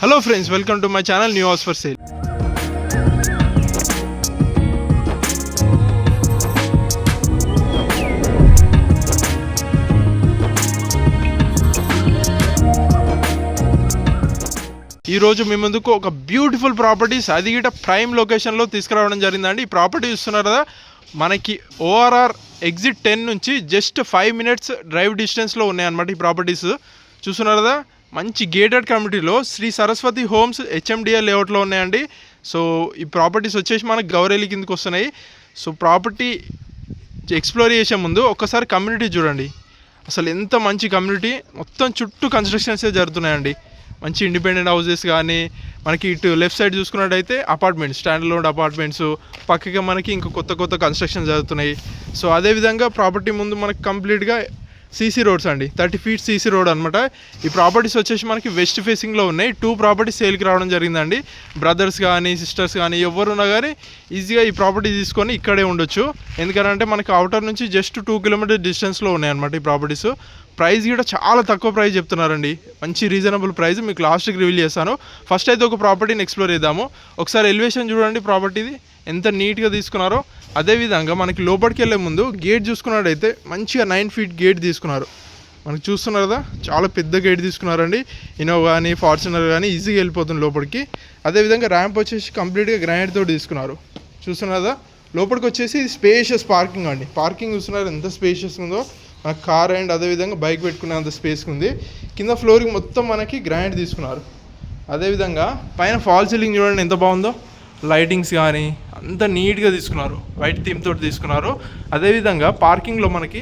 Hello friends, welcome to my channel new house for sale. ఈరోజు మీ ముందుకు ఒక beautiful properties, అది గిట ప్రైమ్ లొకేషన్లో తీసుకురావడం జరిగిందండి. ఈ ప్రాపర్టీ చూస్తున్నారు కదా, మనకి ఓఆర్ఆర్ ఎగ్జిట్ 10 నుంచి జస్ట్ 5 minutes డ్రైవ్ డిస్టెన్స్లో ఉన్నాయన్నమాట. ఈ ప్రాపర్టీస్ చూస్తున్నారు కదా, మంచి గేటెడ్ కమ్యూనిటీలో శ్రీ సరస్వతి హోమ్స్ హెచ్ఎండిఎల్ లేఅవుట్లో ఉన్నాయండి. సో ఈ ప్రాపర్టీస్ వచ్చేసి మనకు గౌరేలి కిందకి వస్తున్నాయి. సో ప్రాపర్టీ ఎక్స్ప్లోర్ చేసే ముందు ఒక్కసారి కమ్యూనిటీ చూడండి. అసలు ఎంత మంచి కమ్యూనిటీ, మొత్తం చుట్టూ కన్స్ట్రక్షన్సే జరుగుతున్నాయండి. మంచి ఇండిపెండెంట్ హౌసెస్ కానీ, మనకి ఇటు లెఫ్ట్ సైడ్ చూసుకున్నట్టయితే అపార్ట్మెంట్స్, స్టాండ్ అలోన్ అపార్ట్మెంట్స్, పక్కగా మనకి ఇంకా కొత్త కన్స్ట్రక్షన్ జరుగుతున్నాయి. సో అదేవిధంగా ప్రాపర్టీ ముందు మనకి కంప్లీట్గా సీసీ రోడ్స్ అండి, 30 feet సీసీ రోడ్ అనమాట. ఈ ప్రాపర్టీస్ వచ్చేసి మనకి వెస్ట్ ఫేసింగ్లో ఉన్నాయి. 2 ప్రాపర్టీస్ సేల్కి రావడం జరిగిందండి. బ్రదర్స్ కానీ సిస్టర్స్ కానీ ఎవరున్నా కానీ ఈజీగా ఈ ప్రాపర్టీ తీసుకొని ఇక్కడే ఉండొచ్చు. ఎందుకంటే మనకి అవుటర్ నుంచి జస్ట్ 2 kilometers డిస్టెన్స్లో ఉన్నాయన్నమాట ఈ ప్రాపర్టీస్. ప్రైస్ కూడా చాలా తక్కువ ప్రైస్ చెప్తున్నారండి, మంచి రీజనబుల్ ప్రైస్. మీకు లాస్ట్కి రివీల్ చేస్తాను. ఫస్ట్ అయితే ఒక ప్రాపర్టీని ఎక్స్ప్లోర్ చేద్దాము. ఒకసారి ఎలివేషన్ చూడండి, ప్రాపర్టీది ఎంత నీట్గా తీసుకున్నారో. అదేవిధంగా మనకి లోపలికి వెళ్ళే ముందు గేట్ చూసుకున్నట్టయితే మంచిగా 9 feet గేట్ తీసుకున్నారు. మనకి చూస్తున్నారు కదా, చాలా పెద్ద గేట్ తీసుకున్నారండి. ఇన్నోవా కానీ ఫార్చునర్ కానీ ఈజీగా వెళ్ళిపోతుంది లోపలికి. అదేవిధంగా ర్యాంప్ వచ్చేసి కంప్లీట్గా గ్రానైట్ తోటి తీసుకున్నారు. చూస్తున్నారు కదా, లోపలికి వచ్చేసి స్పేషియస్ పార్కింగ్ అండి. పార్కింగ్ చూస్తున్నారు ఎంత స్పేషియస్ ఉందో. మనకు కార్ అండ్ అదేవిధంగా బైక్ పెట్టుకునే అంత స్పేస్ ఉంది. కింద ఫ్లోరింగ్ మొత్తం మనకి గ్రానైట్ తీసుకున్నారు. అదేవిధంగా పైన ఫాల్ సీలింగ్ చూడండి ఎంత బాగుందో. లైటింగ్స్ కానీ అంత నీట్గా తీసుకున్నారు, వైట్ థీమ్ తోటి తీసుకున్నారు. అదేవిధంగా పార్కింగ్లో మనకి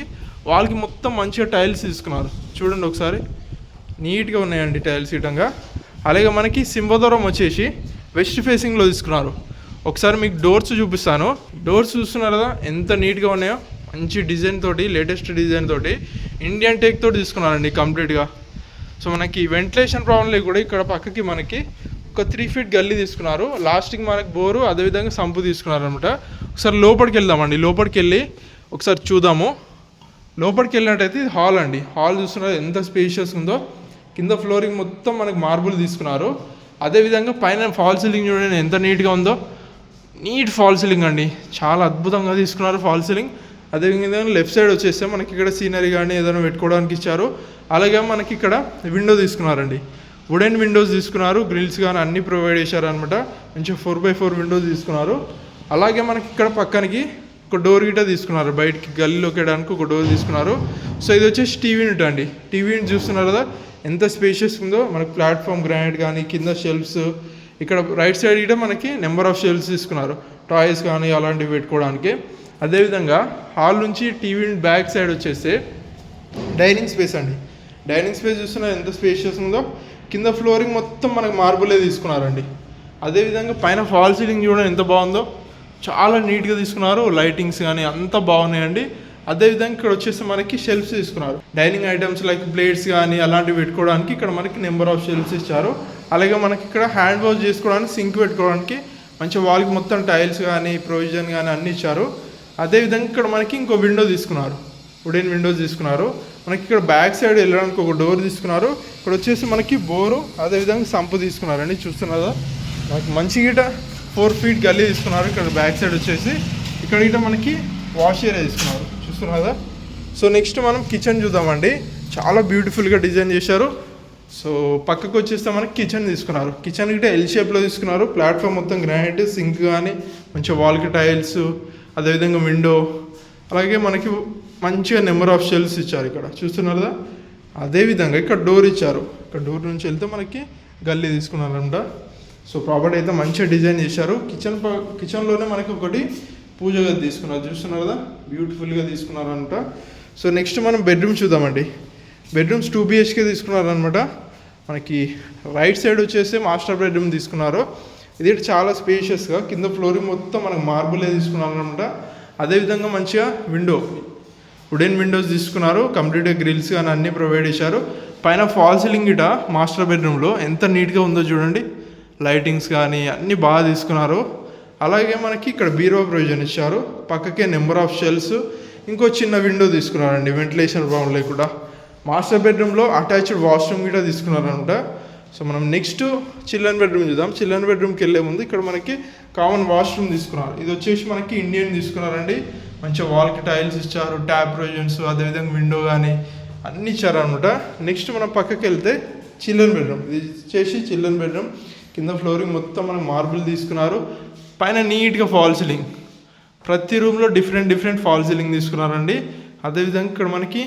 వాళ్ళకి మొత్తం మంచిగా టైల్స్ తీసుకున్నారు. చూడండి ఒకసారి, నీట్గా ఉన్నాయండి టైల్స్ ఇటంగా. అలాగే మనకి సింహద్వారం వచ్చేసి వెస్ట్ ఫేసింగ్లో తీసుకున్నారు. ఒకసారి మీకు డోర్స్ చూపిస్తాను. డోర్స్ చూస్తున్నారు కదా ఎంత నీట్గా ఉన్నాయో, మంచి డిజైన్ తోటి, లేటెస్ట్ డిజైన్ తోటి, ఇండియన్ టేక్ తోటి తీసుకున్నారండి కంప్లీట్గా. సో మనకి వెంటిలేషన్ ప్రాబ్లం లేక కూడా ఇక్కడ పక్కకి మనకి ఒక 3 feet గల్లీ తీసుకున్నారు. లాస్ట్కి మనకి బోరు, అదేవిధంగా సంపు తీసుకున్నారు అనమాట. ఒకసారి లోపలికి వెళ్దామండి. లోపలికి వెళ్ళి ఒకసారి చూద్దాము. లోపలికి వెళ్ళినట్టయితే ఇది హాల్ అండి. హాల్ చూస్తున్నారు ఎంత స్పేషియస్ ఉందో. కింద ఫ్లోరింగ్ మొత్తం మనకి మార్బుల్ తీసుకున్నారు. అదేవిధంగా పైన ఫాల్ సీలింగ్ చూడండి ఎంత నీట్గా ఉందో. నీట్ ఫాల్ సీలింగ్ అండి, చాలా అద్భుతంగా తీసుకున్నారు ఫాల్ సీలింగ్. అదేవిధంగా లెఫ్ట్ సైడ్ వచ్చేస్తే మనకి ఇక్కడ సీనరీ కానీ ఏదైనా పెట్టుకోవడానికి ఇచ్చారు. అలాగే మనకి ఇక్కడ విండో తీసుకున్నారండి. వుడెన్ విండోస్ తీసుకున్నారు, గ్రిల్స్ కానీ అన్నీ ప్రొవైడ్ చేశారనమాట. మంచిగా 4x4 విండోస్ తీసుకున్నారు. అలాగే మనకి ఇక్కడ పక్కనకి ఒక డోర్ గిట్ట తీసుకున్నారు, బయటికి గల్లీలోకి వెళ్ళడానికి ఒక డోర్ తీసుకున్నారు. సో ఇది వచ్చేసి టీవీ యూనిట్ అండి. టీవీ యూనిట్ చూస్తున్నారు కదా ఎంత స్పేషియస్ ఉందో. మనకి ప్లాట్ఫామ్ గ్రానైట్ కానీ, కింద షెల్ఫ్స్, ఇక్కడ రైట్ సైడ్ గిట్ట మనకి నెంబర్ ఆఫ్ షెల్ఫ్స్ తీసుకున్నారు, టాయ్స్ కానీ అలాంటివి పెట్టుకోవడానికి. అదేవిధంగా హాల్ నుంచి టీవీ యూనిట్ బ్యాక్ సైడ్ వచ్చేస్తే డైనింగ్ స్పేస్ అండి. డైనింగ్ స్పేస్ చూస్తున్నారు ఎంత స్పేషియస్ ఉందో. కింద ఫ్లోరింగ్ మొత్తం మనకు మార్బులే తీసుకున్నారండి. అదేవిధంగా పైన ఫాల్ సీలింగ్ చూడండి ఎంత బాగుందో, చాలా నీట్గా తీసుకున్నారు. లైటింగ్స్ కానీ అంతా బాగున్నాయండి. అదేవిధంగా ఇక్కడ వచ్చేసి మనకి షెల్ఫ్స్ తీసుకున్నారు. డైనింగ్ ఐటమ్స్ లైక్ ప్లేట్స్ కానీ అలాంటివి పెట్టుకోవడానికి ఇక్కడ మనకి నెంబర్ ఆఫ్ షెల్ఫ్స్ ఇచ్చారు. అలాగే మనకి ఇక్కడ హ్యాండ్ వాష్ చేసుకోవడానికి, సింక్ పెట్టుకోవడానికి మంచి వాల్కి మొత్తం టైల్స్ కానీ ప్రొవిజన్ కానీ అన్నీ ఇచ్చారు. అదేవిధంగా ఇక్కడ మనకి ఇంకో విండో తీసుకున్నారు, వుడెన్ విండోస్ తీసుకున్నారు. మనకి ఇక్కడ బ్యాక్ సైడ్ వెళ్ళడానికి ఒక డోర్ తీసుకున్నారు. ఇక్కడ వచ్చేసి మనకి బోరు, అదేవిధంగా సంపు తీసుకున్నారండి. చూస్తున్నారా, మనకి మంచి గిట 4 feet గల్లీ తీసుకున్నారు. ఇక్కడ బ్యాక్ సైడ్ వచ్చేసి ఇక్కడ గిట మనకి వాష్ ఏరియా తీసుకున్నారు. చూస్తున్నారా. సో నెక్స్ట్ మనం కిచెన్ చూద్దామండి. చాలా బ్యూటిఫుల్గా డిజైన్ చేశారు. సో పక్కకు వచ్చేస్తే మనకి కిచెన్ తీసుకున్నారు. కిచెన్ గిట ఎల్ షేప్లో తీసుకున్నారు. ప్లాట్ఫామ్ మొత్తం గ్రానైట్, సింక్ కానీ మంచిగా వాల్కి టైల్స్, అదేవిధంగా విండో, అలాగే మనకి మంచిగా నెంబర్ ఆఫ్ షెల్ఫ్స్ ఇచ్చారు ఇక్కడ. చూస్తున్నారు కదా. అదేవిధంగా ఇక్కడ డోర్ ఇచ్చారు. ఇక్కడ డోర్ నుంచి వెళ్తే మనకి గల్లీ తీసుకున్నారంట. సో ప్రాపర్టీ అయితే మంచిగా డిజైన్ చేశారు. కిచెన్లోనే మనకి ఒకటి పూజ గది తీసుకున్నారు. చూస్తున్నారు కదా, బ్యూటిఫుల్గా తీసుకున్నారంట. సో నెక్స్ట్ మనం బెడ్రూమ్ చూద్దామండి. Bedrooms 2 BHK తీసుకున్నారనమాట. మనకి రైట్ సైడ్ వచ్చేసి మాస్టర్ బెడ్రూమ్ తీసుకున్నారు. ఇది చాలా స్పేషియస్గా, కింద ఫ్లోరింగ్ మొత్తం మనకు మార్బులే తీసుకున్నారనమాట. అదేవిధంగా మంచిగా విండో, వుడెన్ విండోస్ తీసుకున్నారు. కంప్లీట్గా గ్రిల్స్ కానీ అన్నీ ప్రొవైడ్ చేశారు. పైన ఫాల్ సీలింగ్ గిట మాస్టర్ బెడ్రూమ్లో ఎంత నీట్గా ఉందో చూడండి. లైటింగ్స్ కానీ అన్నీ బాగా తీసుకున్నారు. అలాగే మనకి ఇక్కడ బీరో ప్రొవిజన్ ఇచ్చారు. పక్కకే నెంబర్ ఆఫ్ షెల్ఫ్స్, ఇంకో చిన్న విండో తీసుకున్నారండి వెంటిలేషన్ ప్రాబ్లం లేకుండా. మాస్టర్ బెడ్రూమ్లో అటాచ్డ్ వాష్రూమ్ కూడా తీసుకున్నారనమాట. సో మనం నెక్స్ట్ చిల్డ్రన్ బెడ్రూమ్ చూద్దాం. చిల్డ్రన్ బెడ్రూమ్కి వెళ్ళే ముందు ఇక్కడ మనకి కామన్ వాష్రూమ్ తీసుకున్నారు. ఇది వచ్చేసి మనకి ఇండియన్ తీసుకున్నారండి. మంచిగా వాల్కి టైల్స్ ఇచ్చారు, ట్యాప్ ప్రొవిజన్స్, అదేవిధంగా విండో కానీ అన్నీ ఇచ్చారనమాట. నెక్స్ట్ మనం పక్కకి వెళ్తే చిల్డ్రన్ బెడ్రూమ్. ఇది వచ్చేసి చిల్డ్రన్ బెడ్రూమ్. కింద ఫ్లోరింగ్ మొత్తం మనం మార్బుల్ తీసుకున్నారు. పైన నీట్గా ఫాల్ సీలింగ్, ప్రతి రూమ్లో డిఫరెంట్ ఫాల్ సీలింగ్ తీసుకున్నారండి. అదేవిధంగా ఇక్కడ మనకి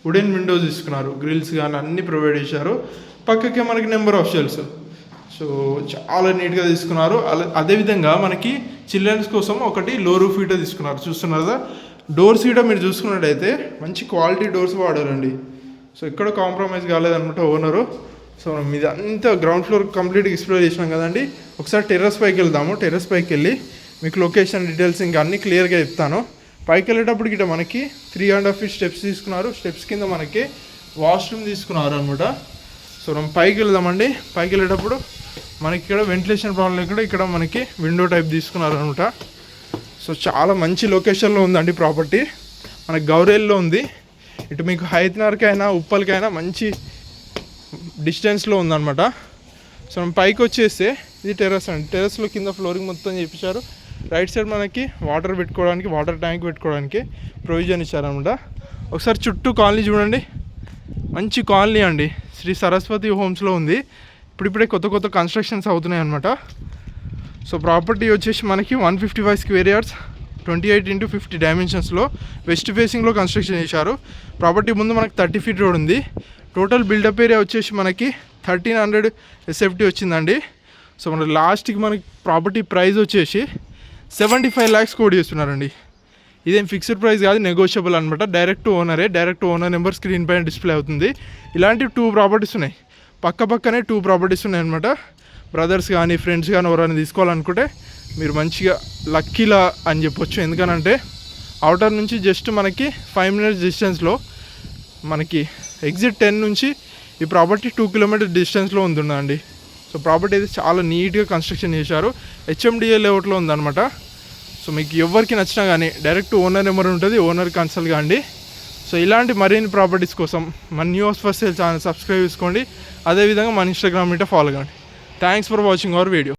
వుడెన్ విండోస్ తీసుకున్నారు, గ్రిల్స్ కానీ అన్నీ ప్రొవైడ్ చేశారు. పక్కకే మనకి నెంబర్ ఆఫ్ షెల్ఫ్స్. సో చాలా నీట్గా తీసుకున్నారు. అదేవిధంగా మనకి చిల్డ్రన్స్ కోసం ఒకటి లో రూఫ్ హీటర్ తీసుకున్నారు. చూస్తున్నారు కదా, డోర్స్ హీటర్ మీరు చూసుకున్నట్టయితే మంచి క్వాలిటీ డోర్స్ వాడారండి. సో ఎక్కడ కాంప్రమైజ్ కాలేదన్నమాట ఓనరు. సో మనం ఇది అంతా గ్రౌండ్ ఫ్లోర్ కంప్లీట్గా ఎక్స్ప్లోర్ చేసినాం కదండి. ఒకసారి టెర్రస్ పైకి వెళ్దాము. టెర్రస్ పైకి వెళ్ళి మీకు లొకేషన్ డీటెయిల్స్ ఇంకా అన్నీ క్లియర్గా చెప్తాను. పైకి వెళ్ళేటప్పటికి ఇట్లా మనకి 3.5 feet స్టెప్స్ తీసుకున్నారు. స్టెప్స్ కింద మనకి వాష్రూమ్ తీసుకున్నారు అనమాట. సో మనం పైకి వెళ్దామండి. పైకి వెళ్ళేటప్పుడు మనకి ఇక్కడ వెంటిలేషన్ ప్రాబ్లం కూడా ఇక్కడ మనకి విండో టైప్ తీసుకున్నారు అనమాట. సో చాలా మంచి లొకేషన్లో ఉందండి ప్రాపర్టీ. మనకి గౌరేల్లో ఉంది. ఇటు మీకు హైతనర్కైనా ఉప్పల్కైనా మంచి డిస్టెన్స్లో ఉందన్నమాట. సో మనం పైకి వచ్చేస్తే ఇది టెర్రస్ అండి. టెర్రస్లో కింద ఫ్లోరింగ్ మొత్తం చేయించారు. రైట్ సైడ్ మనకి వాటర్ పెట్టుకోవడానికి, వాటర్ ట్యాంక్ పెట్టుకోవడానికి ప్రొవిజన్ ఇచ్చారనమాట. ఒకసారి చుట్టూ కాలనీ చూడండి, మంచి కాలనీ అండి. శ్రీ సరస్వతి హోమ్స్లో ఉంది. ఇప్పుడిప్పుడే కొత్త కన్స్ట్రక్షన్స్ అవుతున్నాయి అనమాట. సో ప్రాపర్టీ వచ్చేసి మనకి 155 square yards, 28x50 డైమెన్షన్స్లో వెస్ట్ ఫేసింగ్లో కన్స్ట్రక్షన్ చేశారు. ప్రాపర్టీ ముందు మనకి 30 feet రోడ్ ఉంది. టోటల్ బిల్డప్ ఏరియా వచ్చేసి మనకి 1300 SFT వచ్చిందండి. సో మన లాస్ట్కి మనకి ప్రాపర్టీ ప్రైస్ వచ్చేసి 75 lakhs కోడ్ చేస్తున్నారండి. ఇదేం ఫిక్స్డ్ ప్రైస్ కాదు, నెగోషియబుల్ అనమాట. డైరెక్ట్ ఓనర్ నెంబర్ స్క్రీన్ పైన డిస్ప్లే అవుతుంది. ఇలాంటి 2 ప్రాపర్టీస్ ఉన్నాయి, పక్కనే 2 ప్రాపర్టీస్ ఉన్నాయి అనమాట. బ్రదర్స్ కానీ ఫ్రెండ్స్ కానీ ఎవరైనా తీసుకోవాలనుకుంటే మీరు మంచిగా లక్కీలా అని చెప్పొచ్చు. ఎందుకనంటే అవుటర్ నుంచి జస్ట్ మనకి 5 minutes డిస్టెన్స్లో మనకి ఎగ్జిట్ 10 నుంచి ఈ ప్రాపర్టీ 2 kilometers డిస్టెన్స్లో ఉంటుందండి. సో ప్రాపర్టీ అయితే చాలా నీట్గా కన్స్ట్రక్షన్ చేశారు. HMDA లేఅవుట్లో ఉందన్నమాట. సో మీకు ఎవరికి నచ్చినా కానీ డైరెక్ట్ ఓనర్ నెంబర్ ఉంటుంది, ఓనర్ కన్సల్ట్ కాండి. సో ఇలాంటి మరిన్ని ప్రాపర్టీస్ కోసం మన news for sale channel subscribe చేసుకోండి. అదేవిధంగా మన ఇన్స్టాగ్రామ్ మీద ఫాలో కండి. Thanks for watching our video.